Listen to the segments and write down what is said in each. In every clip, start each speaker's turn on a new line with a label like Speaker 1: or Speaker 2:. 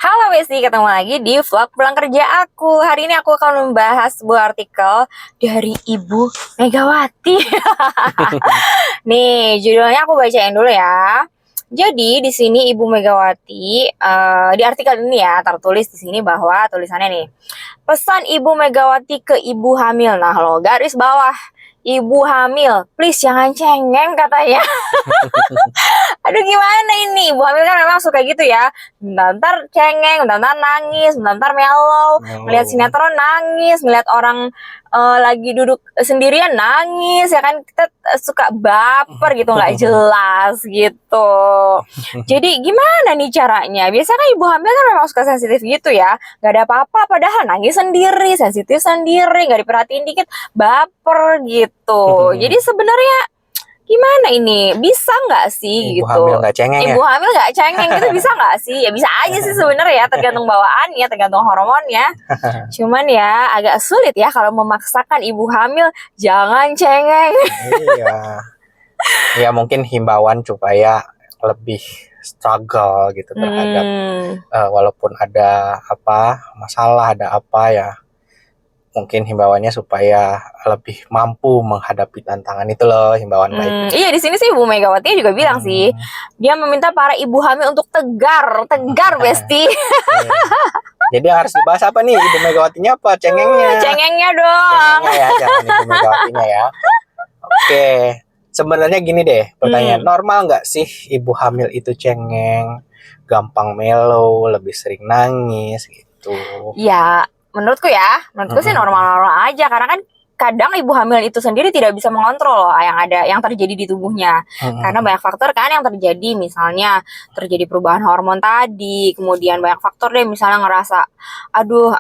Speaker 1: Halo Besti, ketemu lagi di vlog pulang kerja aku. Hari ini aku akan membahas sebuah artikel dari Ibu Megawati. Nih, judulnya aku bacain dulu ya. Jadi di sini Ibu Megawati di artikel ini ya tertulis di sini bahwa tulisannya nih, pesan Ibu Megawati ke ibu hamil. Nah lo garis bawah, ibu hamil, please jangan cengeng katanya. Aduh gimana ini, ibu hamil kan memang suka gitu ya. Bentar cengeng, bentar nangis, bentar mellow. Melihat sinetron nangis, melihat orang lagi duduk sendirian nangis. Ya kan kita suka baper gitu, nggak jelas gitu. Jadi gimana nih caranya? Biasanya kan ibu hamil kan memang suka sensitif gitu ya. Gak ada apa-apa, padahal nangis sendiri, sensitif sendiri, gak diperhatiin dikit, baper gitu. Jadi sebenarnya gimana ini? Bisa nggak sih
Speaker 2: Ibu
Speaker 1: gitu?
Speaker 2: hamil nggak cengeng ya?
Speaker 1: Ibu hamil nggak cengeng gitu bisa nggak sih? Ya bisa aja sih sebenarnya ya, tergantung bawaannya, tergantung hormonnya. Cuman ya agak sulit ya kalau memaksakan ibu hamil jangan cengeng.
Speaker 2: Iya. Ya mungkin himbauan supaya lebih struggle gitu terhadap walaupun ada apa masalah, ada apa ya. Mungkin himbauannya supaya lebih mampu menghadapi tantangan itu loh, himbauan baik.
Speaker 1: Iya, di sini sih Ibu Megawati juga bilang sih, dia meminta para ibu hamil untuk tegar Besti.
Speaker 2: Jadi harus dibahas apa nih, Ibu Megawatinya apa cengengnya?
Speaker 1: Cengengnya dong.
Speaker 2: Cengengnya ya, jangan Ibu Megawatinya ya. Oke, sebenarnya gini deh, pertanyaan normal nggak sih ibu hamil itu cengeng, gampang mellow, lebih sering nangis gitu?
Speaker 1: Ya, menurutku sih normal-normal aja, karena kan kadang ibu hamil itu sendiri tidak bisa mengontrol loh yang terjadi di tubuhnya. Karena banyak faktor kan yang terjadi, misalnya terjadi perubahan hormon tadi, kemudian banyak faktor deh, misalnya ngerasa aduh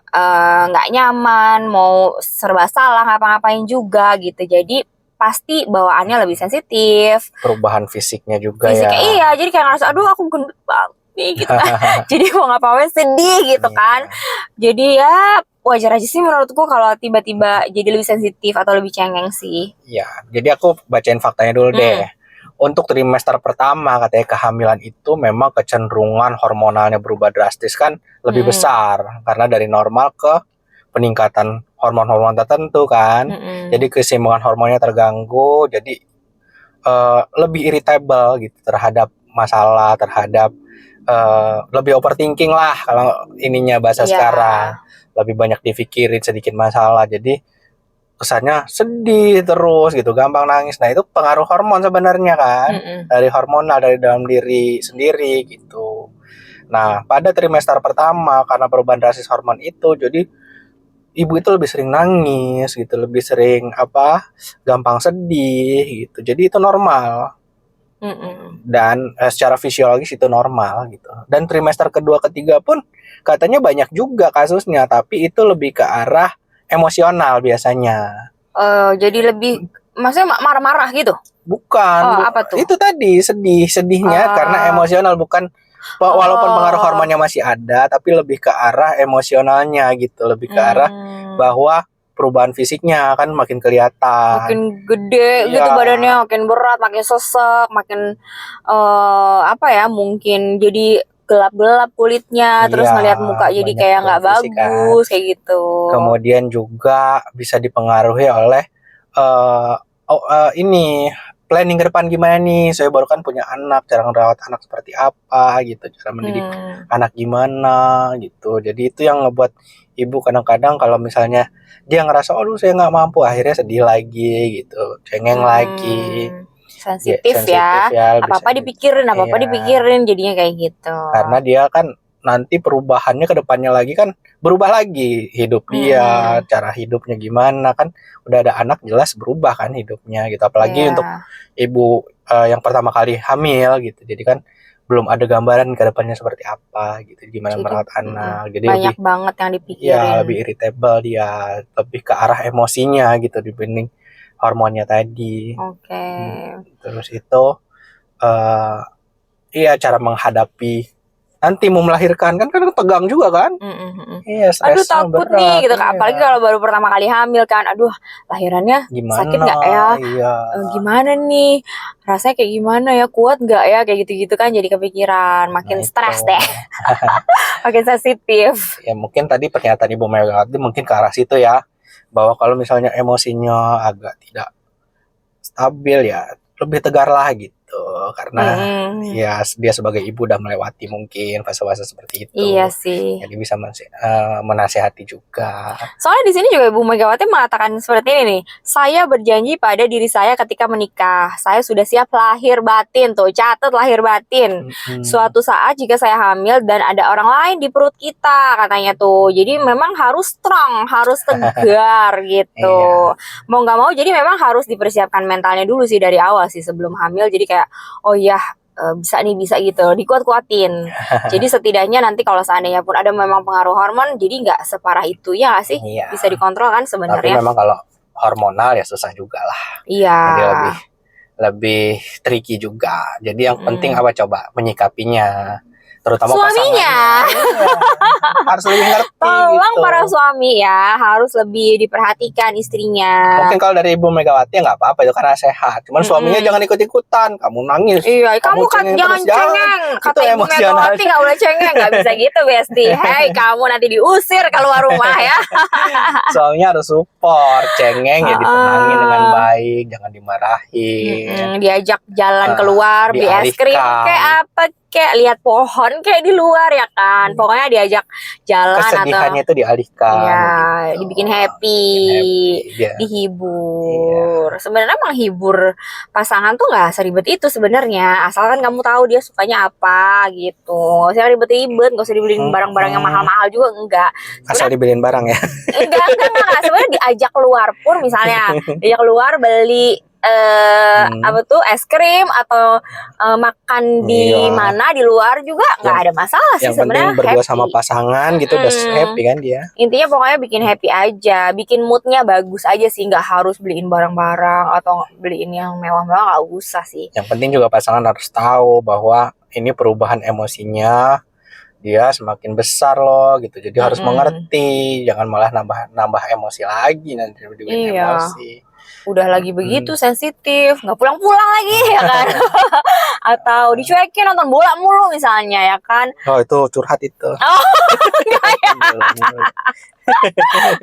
Speaker 1: nggak nyaman, mau serba salah ngapa-ngapain juga gitu. Jadi pasti bawaannya lebih sensitif.
Speaker 2: Perubahan fisiknya juga
Speaker 1: Fisiknya
Speaker 2: ya.
Speaker 1: iya, jadi kayak ngerasa aduh aku gendut banget nih gitu kan. Jadi mau ngapain sedih gitu kan. Jadi ya wajar aja sih menurutku kalau tiba-tiba jadi lebih sensitif atau lebih cengeng sih.
Speaker 2: Ya, jadi aku bacain faktanya dulu deh. Untuk trimester pertama katanya kehamilan itu memang kecenderungan hormonalnya berubah drastis kan lebih besar karena dari normal ke peningkatan hormon-hormon tertentu kan. Jadi keseimbangan hormonnya terganggu, jadi lebih irritable gitu terhadap masalah, terhadap lebih overthinking lah kalau ininya bahasa sekarang. Lebih banyak dipikirin sedikit masalah. Jadi kesannya sedih terus gitu, gampang nangis. Nah, itu pengaruh hormon sebenarnya kan. Dari hormonal dari dalam diri sendiri gitu. Nah, pada trimester pertama karena perubahan drastis hormon itu, jadi ibu itu lebih sering nangis gitu, lebih sering gampang sedih gitu. Jadi itu normal. Dan secara fisiologis itu normal gitu. Dan trimester kedua ketiga pun katanya banyak juga kasusnya, tapi itu lebih ke arah emosional biasanya.
Speaker 1: Jadi lebih maksudnya marah-marah gitu?
Speaker 2: Bukan.
Speaker 1: Apa tuh?
Speaker 2: Itu tadi sedihnya karena emosional, bukan walaupun pengaruh hormonnya masih ada, tapi lebih ke arah emosionalnya gitu, lebih ke arah bahwa perubahan fisiknya kan makin kelihatan,
Speaker 1: makin gede gitu badannya, makin berat, makin sesek, makin mungkin jadi gelap-gelap kulitnya, terus ngelihat muka jadi kayak nggak bagus kayak gitu.
Speaker 2: Kemudian juga bisa dipengaruhi oleh ini planning ke depan gimana nih, saya baru kan punya anak, cara ngerawat anak seperti apa gitu, cara mendidik anak gimana gitu. Jadi itu yang ngebuat ibu kadang-kadang kalau misalnya dia ngerasa aduh saya nggak mampu, akhirnya sedih lagi gitu, cengeng lagi.
Speaker 1: Sensitif ya, apa-apa dipikirin jadinya kayak gitu.
Speaker 2: Karena dia kan nanti perubahannya ke depannya lagi kan berubah lagi hidup dia, cara hidupnya gimana kan, udah ada anak jelas berubah kan hidupnya gitu, apalagi untuk ibu yang pertama kali hamil gitu, jadi kan belum ada gambaran ke depannya seperti apa gitu, gimana merawat anak, jadi
Speaker 1: banyak
Speaker 2: lebih
Speaker 1: banget yang dipikirin.
Speaker 2: Ya lebih irritable dia, lebih ke arah emosinya gitu dibanding hormonnya tadi. Terus itu iya cara menghadapi nanti mau melahirkan kan tegang juga kan. Iya,
Speaker 1: Aduh
Speaker 2: stresnya
Speaker 1: takut
Speaker 2: berat,
Speaker 1: nih gitu kan.
Speaker 2: iya.
Speaker 1: Apalagi kalau baru pertama kali hamil kan. Aduh lahirannya sakit
Speaker 2: Gimana?
Speaker 1: nggak ya?
Speaker 2: Iya.
Speaker 1: Gimana nih? Rasanya kayak gimana ya? Kuat nggak ya? Kayak gitu-gitu kan jadi kepikiran.
Speaker 2: Nah,
Speaker 1: Makin
Speaker 2: itu.
Speaker 1: stres deh. Makin sensitif.
Speaker 2: Ya mungkin tadi pernyataan Ibu Megawati mungkin ke arah situ ya, bahwa kalau misalnya emosinya agak tidak stabil ya lebih tegarlah gitu, karena ya dia sebagai ibu udah melewati mungkin fase-fase seperti itu.
Speaker 1: Iya sih.
Speaker 2: Jadi bisa menasehati juga.
Speaker 1: Soalnya di sini juga Ibu Megawati mengatakan seperti ini nih. Saya berjanji pada diri saya ketika menikah. Saya sudah siap lahir batin tuh. Catat lahir batin. Suatu saat jika saya hamil dan ada orang lain di perut kita katanya tuh. Jadi memang harus strong, harus tegar gitu.
Speaker 2: Iya.
Speaker 1: Mau nggak mau jadi memang harus dipersiapkan mentalnya dulu sih dari awal sih sebelum hamil. Jadi kayak oh ya bisa gitu, dikuat-kuatin. Jadi setidaknya nanti kalau seandainya pun ada memang pengaruh hormon, jadi nggak separah itu ya nggak sih?
Speaker 2: Iya.
Speaker 1: Bisa dikontrol kan
Speaker 2: Tapi
Speaker 1: sebenarnya.
Speaker 2: memang kalau hormonal ya susah juga lah.
Speaker 1: Iya.
Speaker 2: Jadi lebih tricky juga. Jadi yang penting apa coba menyikapinya, terutama
Speaker 1: suaminya.
Speaker 2: Harus lebih ngerti.
Speaker 1: Tolong
Speaker 2: gitu.
Speaker 1: para suami ya harus lebih diperhatikan istrinya.
Speaker 2: Mungkin kalau dari Ibu Megawati ya nggak apa-apa itu karena sehat. Cuman suaminya jangan ikut-ikutan. Kamu nangis.
Speaker 1: Iya, kamu kan jangan cengeng. Kata Ibu Megawati nggak boleh cengeng, nggak bisa gitu Besti. Hei, kamu nanti diusir keluar rumah ya.
Speaker 2: Suaminya harus support. Cengeng ya ditenangin dengan baik, jangan dimarahin.
Speaker 1: Diajak jalan keluar, beli es krim kayak apa, kayak lihat pohon kayak di luar ya kan. Pokoknya diajak jalan
Speaker 2: kesedihannya
Speaker 1: atau
Speaker 2: itu dialihkan.
Speaker 1: ya,
Speaker 2: gitu.
Speaker 1: dibikin happy, dihibur. Sebenarnya menghibur pasangan tuh nggak seribet itu sebenarnya. Asalkan kamu tahu dia sukanya apa gitu. Nggak usah ribet-ribet, nggak usah dibeliin barang-barang yang mahal-mahal juga enggak.
Speaker 2: Asal dibeliin barang ya.
Speaker 1: Enggak. Sebenarnya diajak keluar pun misalnya, diajak keluar beli apa tuh es krim atau makan di mana di luar juga nggak ada masalah sih sebenarnya.
Speaker 2: Yang penting berdua sama pasangan gitu udah happy kan dia.
Speaker 1: Intinya pokoknya bikin happy aja, bikin moodnya bagus aja sih, nggak harus beliin barang-barang atau beliin yang mewah-mewah, nggak usah sih.
Speaker 2: Yang penting juga pasangan harus tahu bahwa ini perubahan emosinya dia semakin besar loh gitu, jadi harus mengerti, jangan malah nambah emosi lagi nanti dibikin emosi.
Speaker 1: Udah lagi begitu sensitif, nggak pulang-pulang lagi ya kan. Atau dicuekin nonton bola mulu misalnya ya kan.
Speaker 2: Oh itu curhat itu.
Speaker 1: Oh enggak ya.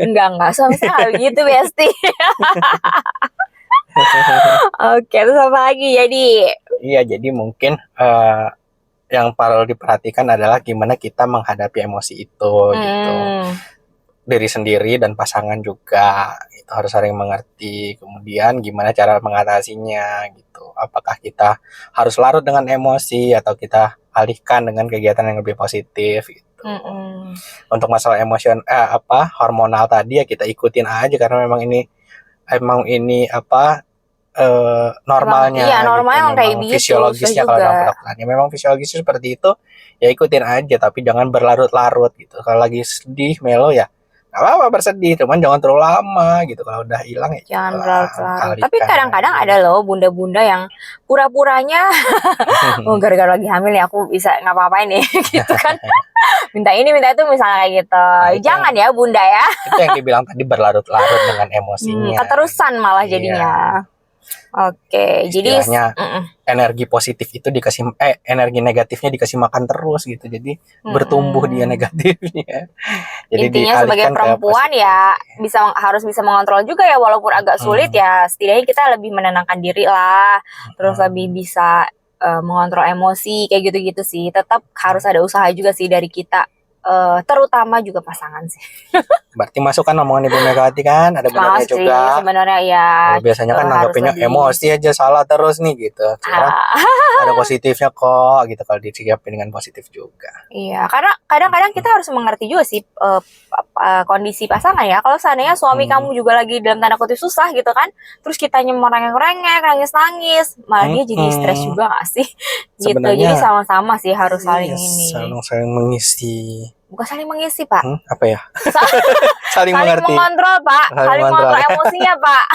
Speaker 1: Enggak sama gitu Besti. Oke, terus apa lagi jadi?
Speaker 2: Iya, jadi mungkin yang perlu diperhatikan adalah gimana kita menghadapi emosi itu gitu. Diri sendiri dan pasangan juga itu harus saling mengerti. Kemudian gimana cara mengatasinya gitu. Apakah kita harus larut dengan emosi atau kita alihkan dengan kegiatan yang lebih positif gitu. Untuk masalah hormonal tadi ya kita ikutin aja karena memang ini normalnya.
Speaker 1: Iya, normalnya
Speaker 2: gitu.
Speaker 1: kayak gitu.
Speaker 2: Fisiologisnya kalau dalam kedokterannya memang fisiologisnya seperti itu, ya ikutin aja tapi jangan berlarut-larut gitu. Kalau lagi sedih, melo ya nggak apa-apa bersedih, cuman jangan terlalu lama gitu. Kalau udah hilang ya
Speaker 1: jangan berlarut-larut. Tapi kadang-kadang ada loh bunda-bunda yang pura-puranya gara-gara lagi hamil ya aku bisa ngapa-ngapain nih gitu kan. Minta ini minta itu misalnya kayak gitu. Jangan ya bunda ya.
Speaker 2: Itu yang dibilang tadi berlarut-larut dengan emosinya.
Speaker 1: Keterusan malah jadinya. Oke, jadi
Speaker 2: energi positif itu energi negatifnya dikasih makan terus gitu, jadi bertumbuh dia negatifnya. Jadi
Speaker 1: intinya sebagai perempuan ya harus bisa mengontrol juga ya, walaupun agak sulit ya, setidaknya kita lebih menenangkan diri lah, terus lebih bisa mengontrol emosi kayak gitu-gitu sih. Tetap harus ada usaha juga sih dari kita. Terutama juga pasangan sih.
Speaker 2: Berarti masuk kan omongan Ibu Megawati kan, ada benarnya juga.
Speaker 1: Sebenarnya ya.
Speaker 2: Biasanya kan nanggapinnya emosi aja salah terus nih gitu. Sekarang ada positifnya kok gitu kalau disikapi dengan positif juga.
Speaker 1: Iya, karena kadang-kadang kita harus mengerti juga sih kondisi pasangan ya. Kalau seandainya suami kamu juga lagi dalam tanda kutip susah gitu kan, terus kitanya merengek-rengek, nangis-nangis, malah dia jadi stres juga gak sih? Gitu. Jadi sama-sama sih harus saling
Speaker 2: saling mengisi.
Speaker 1: Bukan saling mengisi, Pak.
Speaker 2: Apa ya? Saling mengerti.
Speaker 1: Mengontrol, Pak. Saling mengontrol emosinya, Pak.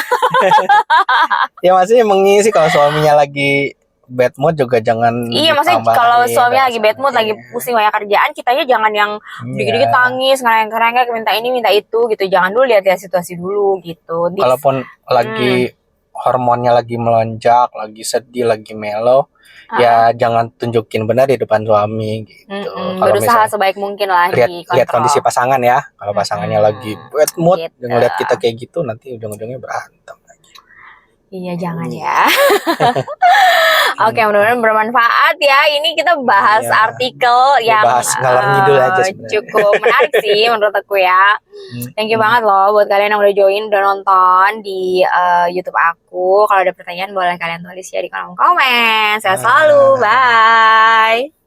Speaker 2: Ya maksudnya mengisi kalau suaminya lagi bad mood juga jangan
Speaker 1: Iya, maksudnya
Speaker 2: ditambahin
Speaker 1: kalau suaminya lagi bad mood,
Speaker 2: rasanya.
Speaker 1: lagi pusing banyak kerjaan, kitanya jangan yang dikit-dikit
Speaker 2: Iya.
Speaker 1: tangis, ngerengek-ngerengek, minta ini, minta itu gitu. Jangan dulu lihat ya situasi dulu gitu.
Speaker 2: Kalaupun lagi hormonnya lagi melonjak, lagi sedih, lagi mellow, ya jangan tunjukin benar di depan suami gitu. Kalau
Speaker 1: berusaha
Speaker 2: misalnya
Speaker 1: sebaik mungkin lah
Speaker 2: lihat
Speaker 1: dikontrol.
Speaker 2: kondisi pasangan ya. Kalau pasangannya lagi bad mood,
Speaker 1: Gitu.
Speaker 2: ngeliat kita kayak gitu, nanti ujung-ujungnya berantem.
Speaker 1: Iya, jangan ya. Oke, mudah-mudahan bermanfaat ya. Ini kita bahas
Speaker 2: Iya.
Speaker 1: artikel yang
Speaker 2: bahas ngalor ngidul aja sebenarnya.
Speaker 1: cukup menarik sih menurut aku ya. Thank you banget loh buat kalian yang udah join, udah nonton di YouTube aku. Kalau ada pertanyaan boleh kalian tulis ya di kolom komen. Sehat selalu. Bye.